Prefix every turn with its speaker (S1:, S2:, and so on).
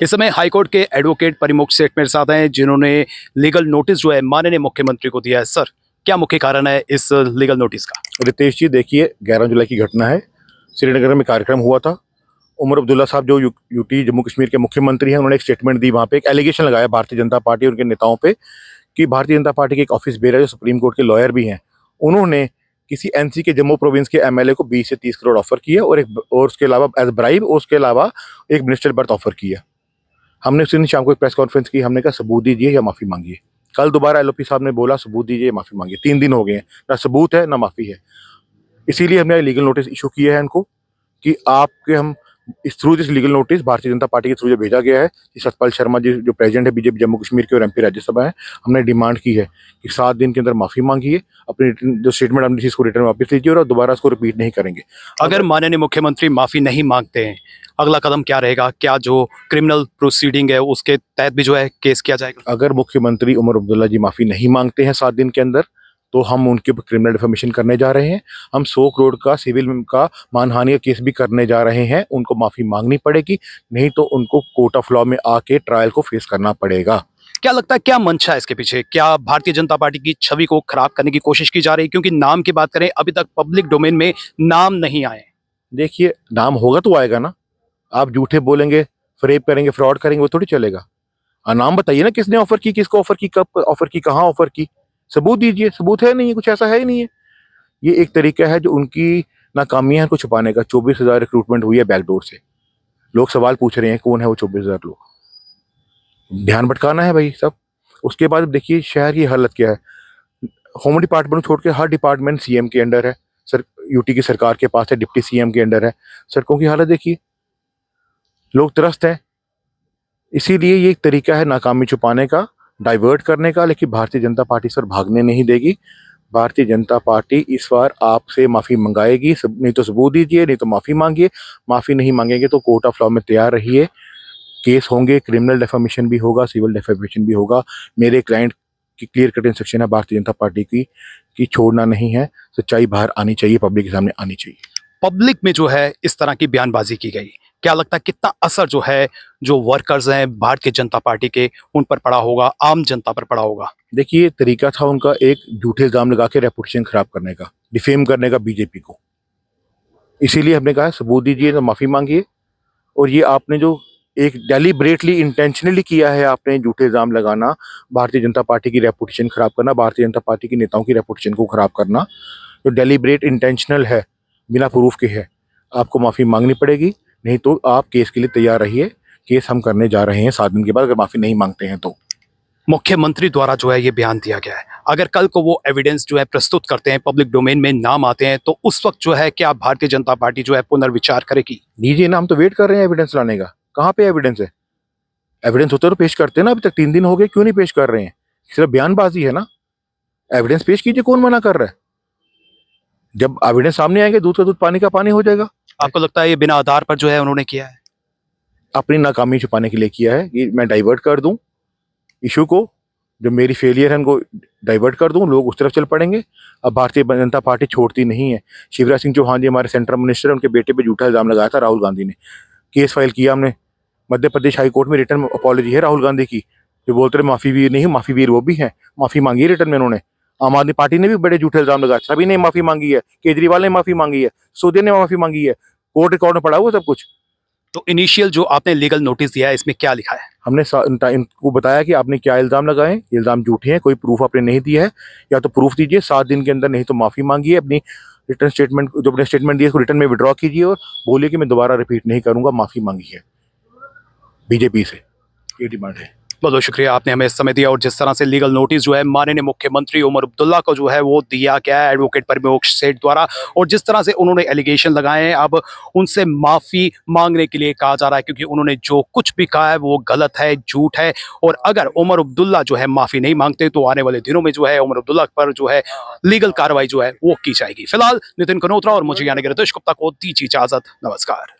S1: इस समय हाईकोर्ट के एडवोकेट परिमुख सेठ मेरे साथ हैं, जिन्होंने लीगल नोटिस जो है माननीय मुख्यमंत्री को दिया है। सर, क्या मुख्य कारण है इस लीगल नोटिस का?
S2: रितेश जी, देखिए 11 जुलाई की घटना है। श्रीनगर में कार्यक्रम हुआ था। उमर अब्दुल्ला साहब जो यूटी जम्मू कश्मीर के मुख्यमंत्री हैं, उन्होंने एक स्टेटमेंट दी। वहाँ पे एक एलिगेशन लगाया भारतीय जनता पार्टी और उनके नेताओं पे कि भारतीय जनता पार्टी के एक ऑफिस बेयर है जो सुप्रीम कोर्ट के लॉयर भी हैं, उन्होंने किसी एनसी के जम्मू प्रोविंस के एमएलए को 20 से 30 करोड़ ऑफर किया और उसके अलावा एज ब्राइब, उसके अलावा एक मिनिस्टर बर्थ ऑफर किया। हमने उस दिन शाम को एक प्रेस कॉन्फ्रेंस की। हमने कहा सबूत दीजिए या माफ़ी मांगिए। कल दोबारा एलओपी साहब ने बोला सबूत दीजिए या माफ़ी मांगिए। 3 दिन हो गए हैं, ना सबूत है ना माफ़ी है। इसीलिए हमने लीगल नोटिस इशू किया है इनको कि आपके हम इस through this legal notice Bharatiya Janata party के थ्रू जो भेजा गया है कि सतपाल शर्मा जी जो प्रेसिडेंट है बीजेपी जम्मू कश्मीर के और एमपी राज्यसभा है, हमने डिमांड की है कि 7 दिन के अंदर माफ़ी मांगिए, अपनी जो स्टेटमेंट हमने इसको रिटर्न वापस लीजिए और दोबारा इसको रिपीट नहीं करेंगे।
S1: अगर माननीय मुख्यमंत्री माफी नहीं मांगते हैं, अगला कदम क्या रहेगा? क्या जो क्रिमिनल प्रोसीडिंग है उसके तहत भी जो है केस किया जाएगा?
S2: अगर मुख्यमंत्री उमर अब्दुल्ला जी माफ़ी नहीं मांगते हैं 7 दिन के अंदर, तो हम उनके ऊपर क्रिमिनल डिफेमेशन करने जा रहे हैं। हम 100 करोड़ का सिविल का मानहानि का केस भी करने जा रहे हैं। उनको माफ़ी मांगनी पड़ेगी, नहीं तो उनको कोर्ट ऑफ लॉ में आके ट्रायल को फेस करना पड़ेगा।
S1: क्या लगता है, क्या मंशा है इसके पीछे? क्या भारतीय जनता पार्टी की छवि को खराब करने की कोशिश की जा रही है? क्योंकि नाम की बात करें, अभी तक पब्लिक डोमेन में नाम नहीं आए।
S2: देखिए, नाम होगा तो आएगा ना। आप झूठे बोलेंगे, फ्रेब करेंगे, फ्रॉड करेंगे, वो थोड़ी चलेगा। नाम बताइए ना, किसने ऑफर की, किसको ऑफर की, कब ऑफर की, कहाँ ऑफर की। सबूत दीजिए। सबूत है नहीं, कुछ ऐसा है ही नहीं है। ये एक तरीका है जो उनकी नाकामियां को छुपाने का। 24,000 रिक्रूटमेंट हुई है बैकडोर से। लोग सवाल पूछ रहे हैं कौन है वो 24,000 लोग। ध्यान भटकाना है भाई सब। उसके बाद देखिए शहर की हालत क्या है। होम डिपार्टमेंट छोड़ के हर डिपार्टमेंट सीएम के अंडर है। सर, यूटी की सरकार के पास है, डिप्टी सीएम के अंडर है। सड़कों की हालत देखिए, लोग त्रस्त हैं। इसीलिए ये एक तरीका है नाकामी छुपाने का, डाइवर्ट करने का। लेकिन भारतीय जनता पार्टी सर भागने नहीं देगी। भारतीय जनता पार्टी इस बार आपसे माफ़ी मंगाएगी। नहीं तो सबूत दीजिए, नहीं तो माफ़ी मांगिए। माफ़ी नहीं मांगेंगे तो कोर्ट ऑफ लॉ में तैयार रहिए। केस होंगे, क्रिमिनल डेफेमेशन भी होगा, सिविल डेफेमेशन भी होगा। मेरे क्लाइंट की क्लियर कट इंस्ट्रक्शन है भारतीय जनता पार्टी की कि छोड़ना नहीं है। सच्चाई बाहर आनी चाहिए, पब्लिक के सामने आनी चाहिए।
S1: पब्लिक में जो है इस तरह की बयानबाजी की गई, क्या लगता है कितना असर जो है जो वर्कर्स हैं भारतीय जनता पार्टी के उन पर पड़ा होगा, आम जनता पर पड़ा होगा?
S2: देखिए, तरीका था उनका एक झूठे इल्जाम लगा के रेपुटेशन खराब करने का, डिफेम करने का बीजेपी को। इसीलिए हमने कहा सबूत दीजिए तो माफ़ी मांगिए। और ये आपने जो एक डेलिब्रेटली इंटेंशनली किया है, आपने झूठे इल्जाम लगाना, भारतीय जनता पार्टी की रेपुटेशन खराब करना, भारतीय जनता पार्टी के नेताओं की रेपुटेशन को खराब करना, जो डेलिब्रेट इंटेंशनल है, बिना प्रूफ के है, आपको माफ़ी मांगनी पड़ेगी। नहीं तो आप केस के लिए तैयार रहिए। केस हम करने जा रहे हैं 7 दिन के बाद, अगर माफ़ी नहीं मांगते हैं तो।
S1: मुख्यमंत्री द्वारा जो है ये बयान दिया गया है, अगर कल को वो एविडेंस जो है प्रस्तुत करते हैं, पब्लिक डोमेन में नाम आते हैं, तो उस वक्त जो है क्या भारतीय जनता पार्टी जो है पुनर्विचार करेगी?
S2: दीजिए ना, हम तो वेट कर रहे हैं एविडेंस लाने का। कहाँ पे एविडेंस है? एविडेंस होता तो पेश करते हैं ना। अभी तक 3 दिन हो गए, क्यों नहीं पेश कर रहे हैं? सिर्फ बयानबाजी है ना। एविडेंस पेश कीजिए, कौन मना कर रहा है? जब एविडेंस सामने आएंगे, दूध का दूध पानी का पानी हो जाएगा।
S1: आपको लगता है ये बिना आधार पर जो है उन्होंने किया है?
S2: अपनी नाकामी छुपाने के लिए किया है कि मैं डाइवर्ट कर दूं इशू को, जो मेरी फेलियर है उनको डाइवर्ट कर दूं, लोग उस तरफ चल पड़ेंगे। अब भारतीय जनता पार्टी छोड़ती नहीं है। शिवराज सिंह चौहान जी हमारे सेंट्रल मिनिस्टर, उनके बेटे पे झूठा इल्जाम लगाया था राहुल गांधी ने। केस फाइल किया हमने मध्य प्रदेश हाई कोर्ट में। रिटर्न अपॉलॉजी है राहुल गांधी की, जो बोलते रहे माफ़ी वीर नहीं, माफ़ी वीर वो भी है। माफ़ी मांगी है रिटर्न में उन्होंने। आम आदमी पार्टी ने भी बड़े झूठे इल्जाम लगाए, सभी ने माफ़ी मांगी है। केजरीवाल ने माफ़ी मांगी है, सोदी ने माफ़ी मांगी है। कोर्ट रिकॉर्ड में पड़ा हुआ सब कुछ।
S1: तो इनिशियल जो आपने लीगल नोटिस दिया है, इसमें क्या लिखा है?
S2: हमने इनको बताया कि आपने क्या इल्ज़ाम लगाए, इल्ज़ाम झूठे हैं, कोई प्रूफ आपने नहीं दिया है, या तो प्रूफ दीजिए 7 दिन के अंदर, नहीं तो माफ़ी मांगिए। अपनी रिटर्न स्टेटमेंट, जो अपने स्टेटमेंट दिया उसको रिटर्न में विड्रॉ कीजिए और बोलिए कि मैं दोबारा रिपीट नहीं करूंगा, माफ़ी मांगी है बीजेपी से। ये डिमांड है।
S1: बहुत बहुत शुक्रिया, आपने हमें समय दिया। और जिस तरह से लीगल नोटिस जो है माननीय मुख्यमंत्री उमर अब्दुल्ला को जो है वो दिया गया है एडवोकेट परिमुख सेठ द्वारा, और जिस तरह से उन्होंने एलिगेशन लगाए हैं, अब उनसे माफ़ी मांगने के लिए कहा जा रहा है, क्योंकि उन्होंने जो कुछ भी कहा है वो गलत है, झूठ है। और अगर उमर अब्दुल्ला जो है माफ़ी नहीं मांगते तो आने वाले दिनों में जो है उमर अब्दुल्ला पर जो है लीगल कार्रवाई जो है वो की जाएगी। फिलहाल नितिन कनोत्रा और मुझे यानी कि रितेश गुप्ता को दीजिए इजाज़त। नमस्कार।